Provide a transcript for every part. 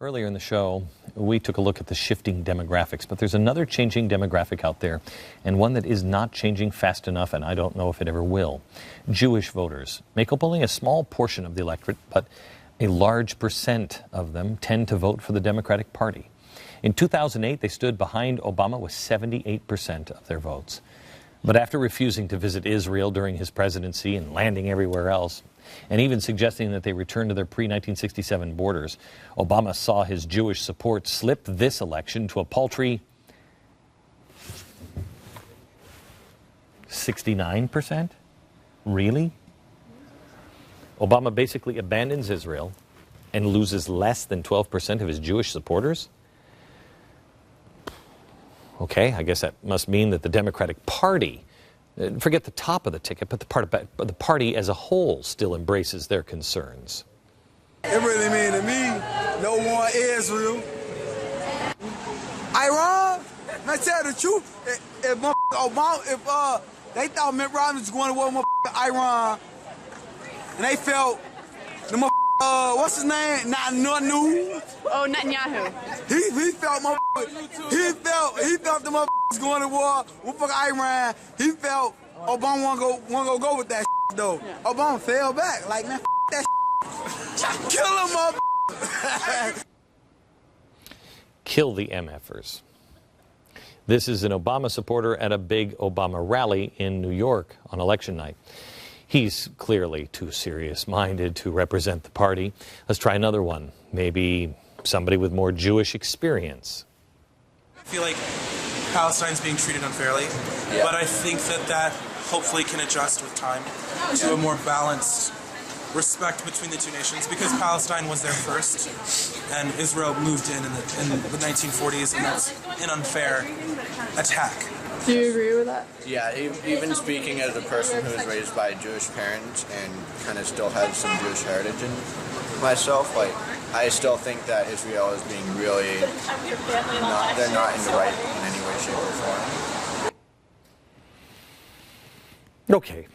Earlier in the show, we took a look at the shifting demographics, but there's another changing demographic out there, and one that is not changing fast enough, and I don't know if it ever will. Jewish voters make up only a small portion of the electorate, but a large percent of them tend to vote for the Democratic Party. In 2008, they stood behind Obama with 78% of their votes. But after refusing to visit Israel during his presidency and landing everywhere else, and even suggesting that they return to their pre-1967 borders, Obama saw his Jewish support slip this election to a paltry 69%? Really? Obama basically abandons Israel and loses less than 12% of his Jewish supporters? Okay, I guess that must mean that the Democratic Party, forget the top of the ticket, but the party as a whole still embraces their concerns. It really mean to me, no more Israel. Iran, I tell the truth, if Obama, they thought Mitt Romney was going to war with Iran, and they felt the what's his name? Netanyahu. Oh, Netanyahu. He felt the was going to war with Iran. He felt Obama wanna go with that though. Yeah. Obama fell back like, man, that kill him, Kill the MFers. This is an Obama supporter at a big Obama rally in New York on election night. He's clearly too serious-minded to represent the party. Let's try another one. Maybe somebody with more Jewish experience. I feel like Palestine's being treated unfairly, but I think that hopefully can adjust with time to a more balanced respect between the two nations, because Palestine was there first and Israel moved in the 1940s, and that's an unfair attack. Do you agree with that? Yeah, even speaking as a person who was raised by Jewish parents and kind of still has some Jewish heritage in myself, like, I still think that Israel is being really, they're not in the right in any way, shape, or form. Okay.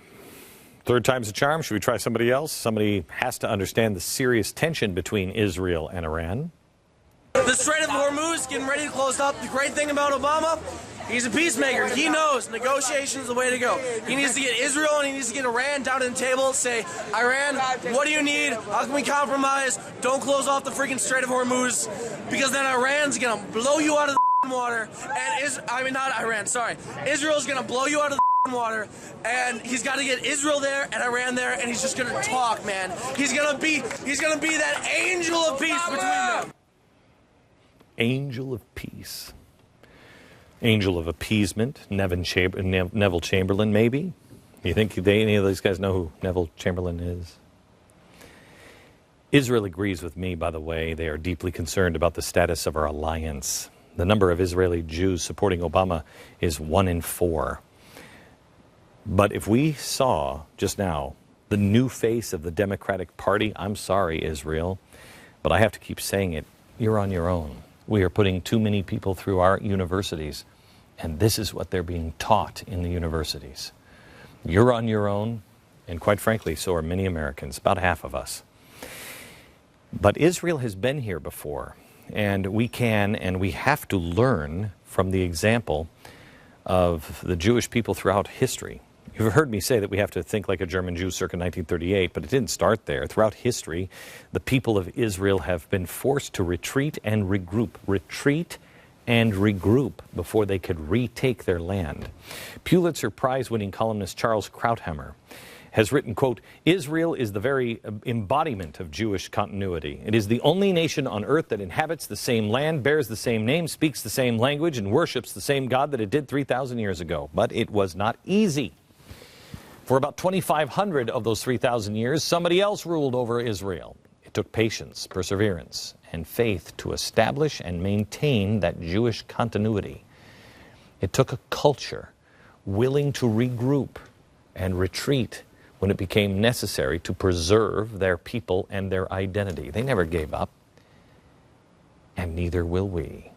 Third time's a charm. Should we try somebody else? Somebody has to understand the serious tension between Israel and Iran. The Strait of Hormuz getting ready to close up. The great thing about Obama, he's a peacemaker. He knows negotiation is the way to go. He needs to get Israel and he needs to get Iran down to the table and say, Iran, what do you need? How can we compromise? Don't close off the freaking Strait of Hormuz, because then Iran's going to blow you out of the water. And not Iran, sorry. Israel's going to blow you out of the water, and he's got to get Israel there and Iran there, and he's just going to talk, man. He's going to be that angel of peace between them. Angel of peace. Angel of appeasement. Neville Chamberlain, maybe? You think any of these guys know who Neville Chamberlain is? Israel agrees with me, by the way. They are deeply concerned about the status of our alliance. The number of Israeli Jews supporting Obama is 1 in 4. But if we saw just now the new face of the Democratic Party, I'm sorry, Israel, but I have to keep saying it, you're on your own. We are putting too many people through our universities, and this is what they're being taught in the universities. You're on your own, and quite frankly, so are many Americans, about half of us. But Israel has been here before, and we can and we have to learn from the example of the Jewish people throughout history. You've heard me say that we have to think like a German Jew circa 1938, but it didn't start there. Throughout history, the people of Israel have been forced to retreat and regroup before they could retake their land. Pulitzer Prize-winning columnist Charles Krauthammer has written, quote, Israel is the very embodiment of Jewish continuity. It is the only nation on earth that inhabits the same land, bears the same name, speaks the same language, and worships the same God that it did 3,000 years ago. But it was not easy. For about 2,500 of those 3,000 years, somebody else ruled over Israel. It took patience, perseverance, and faith to establish and maintain that Jewish continuity. It took a culture willing to regroup and retreat when it became necessary to preserve their people and their identity. They never gave up, and neither will we.